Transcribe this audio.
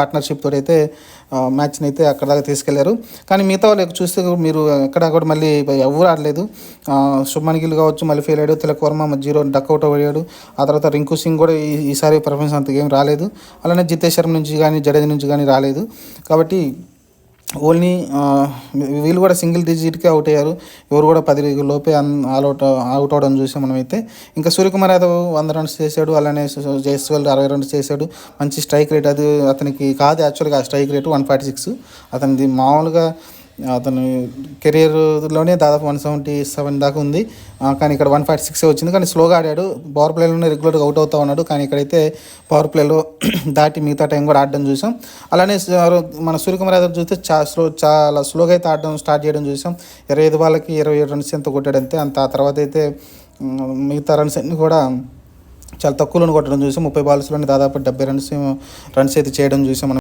Partnership తోటి అయితే మ్యాచ్ని అయితే అక్కడ దాకా తీసుకెళ్లారు. కానీ మిగతా వాళ్ళు చూస్తే మీరు ఎక్కడ కూడా మళ్ళీ ఎవరు ఆడలేదు. శుభ్మన్ గిల్ కావచ్చు మళ్ళీ ఫెయిల్ అయ్యాడు, తిలక్ వర్మ 0 డక్అవుట్ అయ్యాడు. ఆ తర్వాత రింకు సింగ్ కూడా ఈసారి పర్ఫార్మెన్స్ అంతగా ఏం రాలేదు. అలానే జితేష్ శర్మ నుంచి కానీ జడేజా నుంచి కానీ రాలేదు. కాబట్టి ఓన్లీ వీళ్ళు కూడా సింగిల్ డిజిట్కే అవుట్ అయ్యారు. ఎవరు కూడా 10 లోపే అవుట్ అవడం చూసాం మనమైతే. ఇంకా సూర్యకుమార్ యాదవ్ 100 రన్స్ చేశాడు. అలానే జైస్వాల్ 60 రన్స్ చేశాడు. మంచి స్ట్రైక్ రేట్, అది అతనికి కాదు యాక్చువల్గా స్ట్రైక్ రేటు 146. అతనిది మామూలుగా అతను కెరీర్లోనే దాదాపు 177 దాకా ఉంది. కానీ ఇక్కడ 146 వచ్చింది. కానీ స్లోగా ఆడాడు. పవర్ ప్లేలోనే రెగ్యులర్గా అవుట్ అవుతా ఉన్నాడు. కానీ ఇక్కడైతే పవర్ ప్లేలో దాటి మిగతా టైం కూడా ఆడడం చూసాం. అలానే మన సూర్యకుమార్ యాదవ్ చూస్తే చాలా స్లోగా అయితే ఆడడం స్టార్ట్ చేయడం చూసాం. 25 బాల్కి 27 రన్స్ ఎంత కొట్టాడంతే. ఆ తర్వాత అయితే మిగతా రన్స్ అన్నీ కూడా చాలా తక్కువలో కొట్టడం చూసాం. 30 బాల్స్లోనే దాదాపు 70 రన్స్ అయితే చేయడం చూసాం మనం.